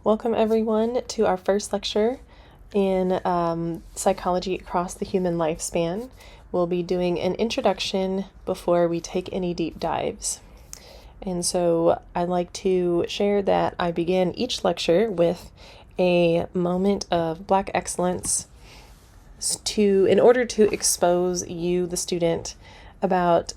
Welcome everyone to our first lecture in Psychology Across the Human Lifespan. We'll be doing an introduction before we take any deep dives. And so I'd like to share that I begin each lecture with a moment of Black excellence in order to expose you, the student, about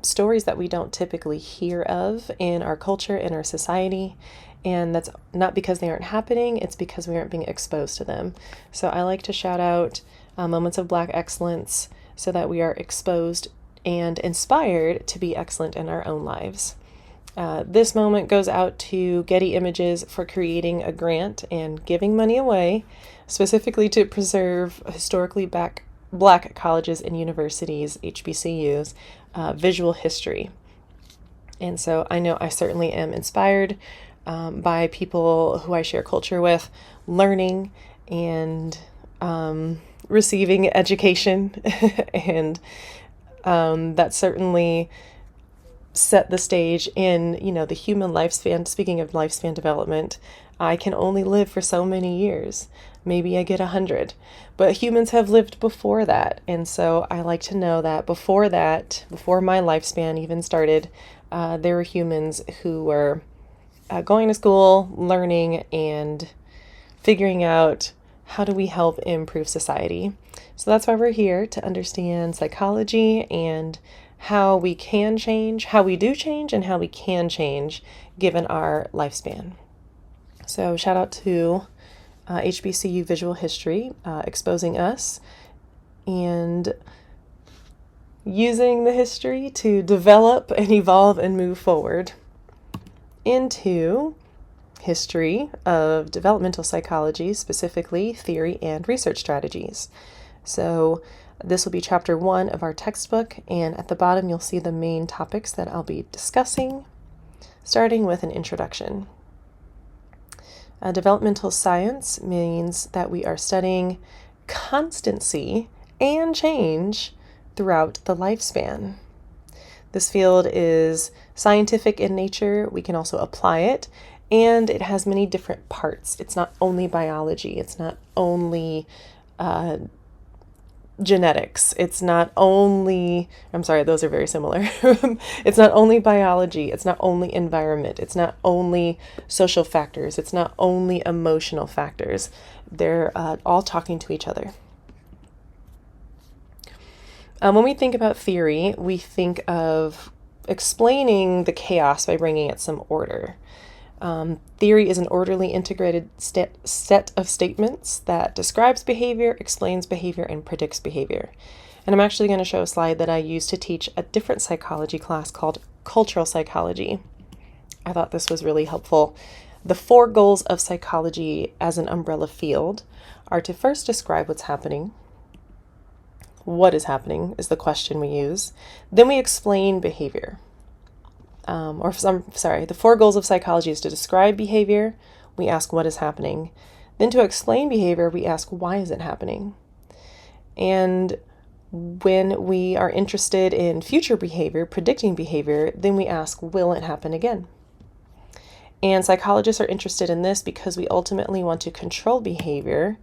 stories that we don't typically hear of in our culture, in our society. And that's not because they aren't happening, it's because we aren't being exposed to them. So I like to shout out moments of Black excellence so that we are exposed and inspired to be excellent in our own lives. This moment goes out to Getty Images for creating a grant and giving money away, specifically to preserve historically Black colleges and universities, HBCUs, visual history. And so I know I certainly am inspired by people who I share culture with, learning and receiving education. And that certainly set the stage in, the human lifespan. Speaking of lifespan development, I can only live for so many years. Maybe I get 100, but humans have lived before that. And so I like to know that before my lifespan even started, there were humans who were going to school, learning, and figuring out how do we help improve society. So that's why we're here, to understand psychology and how we can change, how we do change, and how we can change given our lifespan. So shout out to HBCU Visual History, exposing us and using the history to develop and evolve and move forward into history of developmental psychology, specifically theory and research strategies. So this will be chapter 1 of our textbook, and at the bottom you'll see the main topics that I'll be discussing, starting with an introduction. Developmental science means that we are studying constancy and change throughout the lifespan. This field is scientific in nature. We can also apply it, and it has many different parts. It's not only biology. It's not only genetics. It's not only, those are very similar. It's not only biology. It's not only environment. It's not only social factors. It's not only emotional factors. They're all talking to each other. When we think about theory, we think of explaining the chaos by bringing it some order. Theory is an orderly, integrated set of statements that describes behavior, explains behavior, and predicts behavior. And I'm actually going to show a slide that I used to teach a different psychology class called cultural psychology. I thought this was really helpful. The 4 goals of psychology as an umbrella field are to first describe what's happening. What is happening is the question we use. Then we explain behavior. The 4 goals of psychology is to describe behavior. We ask what is happening. Then to explain behavior, we ask why is it happening? And when we are interested in future behavior, predicting behavior, then we ask, will it happen again? And psychologists are interested in this because we ultimately want to control behavior,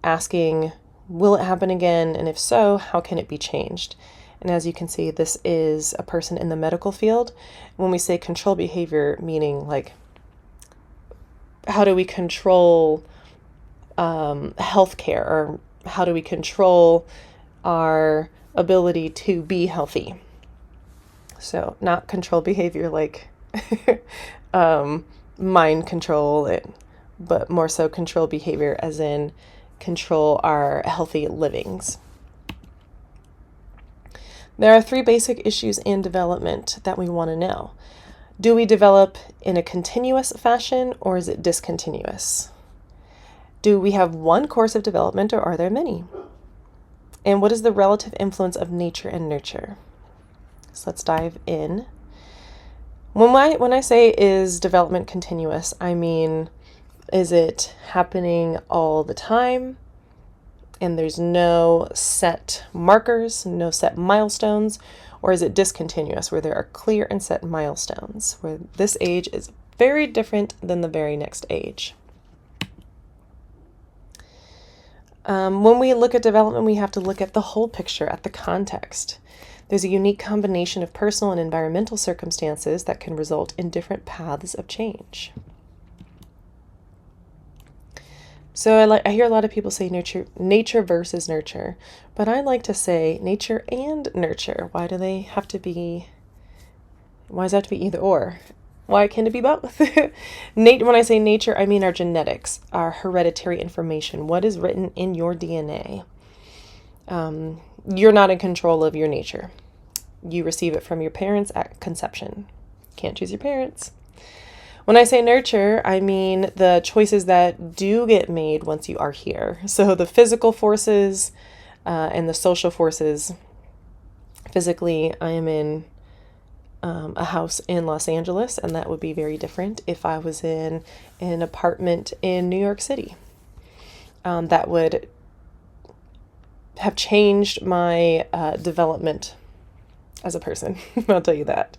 asking, will it happen again? And if so, how can it be changed? And as you can see, this is a person in the medical field. When we say control behavior, meaning like, how do we control healthcare, or how do we control our ability to be healthy? So not control behavior like mind control it, but more so control behavior as in control our healthy livings. There are 3 basic issues in development that we want to know. Do we develop in a continuous fashion, or is it discontinuous? Do we have one course of development, or are there many? And what is the relative influence of nature and nurture? So let's dive in. When I say is development continuous, I mean, is it happening all the time? And there's no set markers, no set milestones, or is it discontinuous where there are clear and set milestones, where this age is Very different than the very next age. When we look at development, we have to look at the whole picture, at the context. There's a unique combination of personal and environmental circumstances that can result in different paths of change. So I hear a lot of people say nature versus nurture, but I like to say nature and nurture. Why does it have to be either or? Why can't it be both? When I say nature, I mean our genetics, our hereditary information, what is written in your DNA. You're not in control of your nature. You receive it from your parents at conception. Can't choose your parents. When I say nurture, I mean the choices that do get made once you are here. So the physical forces and the social forces. Physically, I am in a house in Los Angeles, and that would be very different if I was in an apartment in New York City. That would have changed my development as a person. I'll tell you that.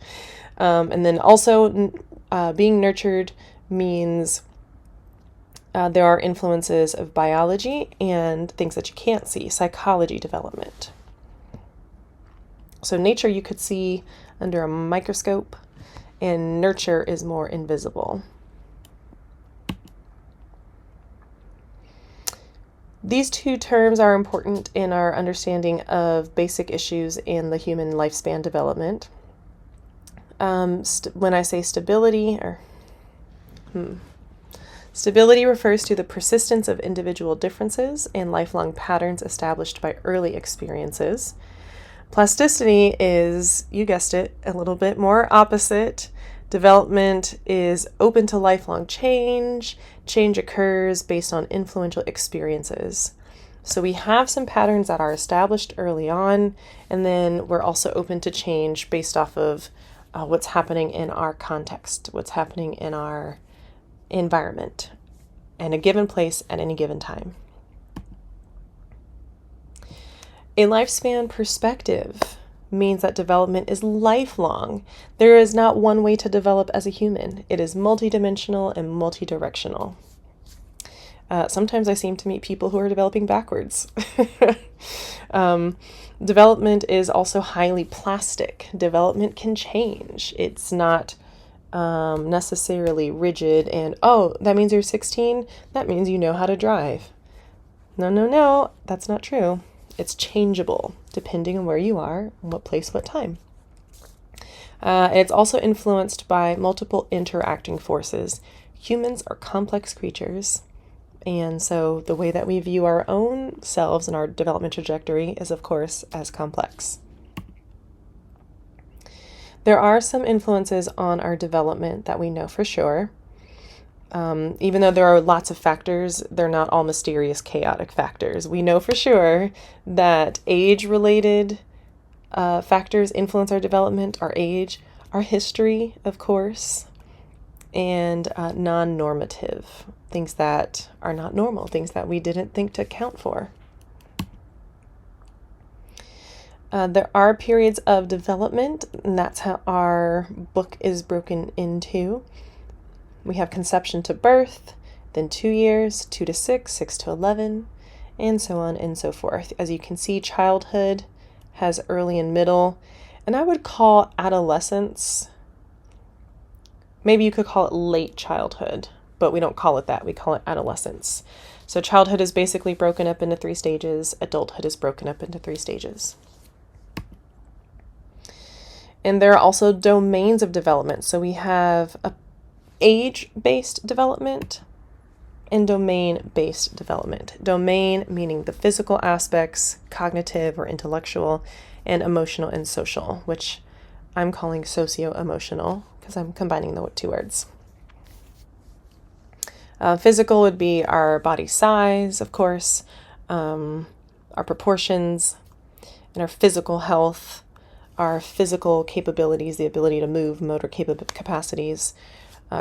And then also being nurtured means there are influences of biology and things that you can't see, psychology development. So nature you could see under a microscope, and nurture is more invisible. These two terms are important in our understanding of basic issues in the human lifespan development. When I say stability, stability refers to the persistence of individual differences and lifelong patterns established by early experiences. Plasticity is, you guessed it, a little bit more opposite. Development is open to lifelong change. Change occurs based on influential experiences. So we have some patterns that are established early on, and then we're also open to change based off of what's happening in our context, what's happening in our environment, in a given place at any given time. A lifespan perspective means that development is lifelong. There is not one way to develop as a human. It is multidimensional and multidirectional. Sometimes I seem to meet people who are developing backwards. Development is also highly plastic. Development can change. It's not necessarily rigid and, oh, that means you're 16? That means you know how to drive. No, that's not true. It's changeable depending on where you are, what place, what time. It's also influenced by multiple interacting forces. Humans are complex creatures, and so the way that we view our own selves and our development trajectory is, of course, as complex. There are some influences on our development that we know for sure. Even though there are lots of factors, they're not all mysterious, chaotic factors. We know for sure that age-related factors influence our development, our age, our history, of course, and non-normative, things that are not normal, things that we didn't think to account for. There are periods of development, and that's how our book is broken into. We have conception to birth, then 2 years, 2 to 6, 6 to 11, and so on and so forth. As you can see, childhood has early and middle, and I would call adolescence, maybe you could call it late childhood, but we don't call it that. We call it adolescence. So childhood is basically broken up into 3 stages. Adulthood is broken up into 3 stages. And there are also domains of development. So we have a age-based development and domain-based development. Domain meaning the physical aspects, cognitive or intellectual, and emotional and social, which I'm calling socio-emotional because I'm combining the 2 words. Physical would be our body size, of course, our proportions, and our physical health, our physical capabilities, the ability to move, motor capacities.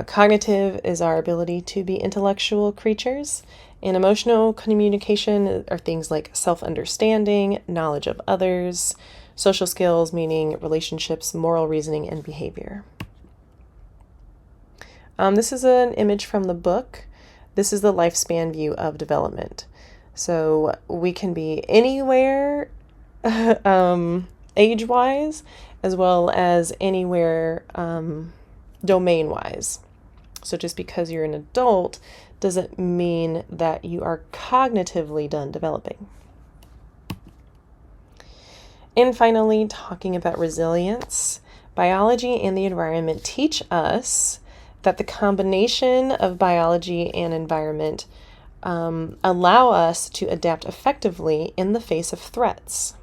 Cognitive is our ability to be intellectual creatures, and emotional communication are things like self-understanding, knowledge of others, social skills, meaning relationships, moral reasoning, and behavior. This is an image from the book. This is the lifespan view of development. So we can be anywhere age-wise, as well as anywhere domain-wise. So just because you're an adult doesn't mean that you are cognitively done developing. And finally, talking about resilience, biology and the environment teach us that the combination of biology and environment allow us to adapt effectively in the face of threats.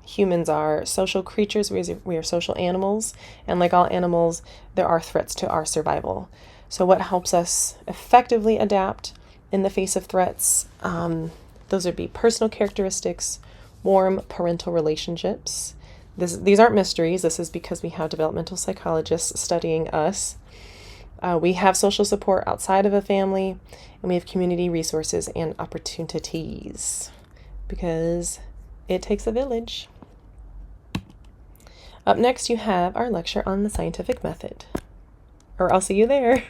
Humans are social creatures, we are social animals, and like all animals, there are threats to our survival. So what helps us effectively adapt in the face of threats? Those would be personal characteristics, warm parental relationships. These aren't mysteries. This is because we have developmental psychologists studying us. We have social support outside of a family, and we have community resources and opportunities because it takes a village. Up next, you have our lecture on the scientific method, or I'll see you there.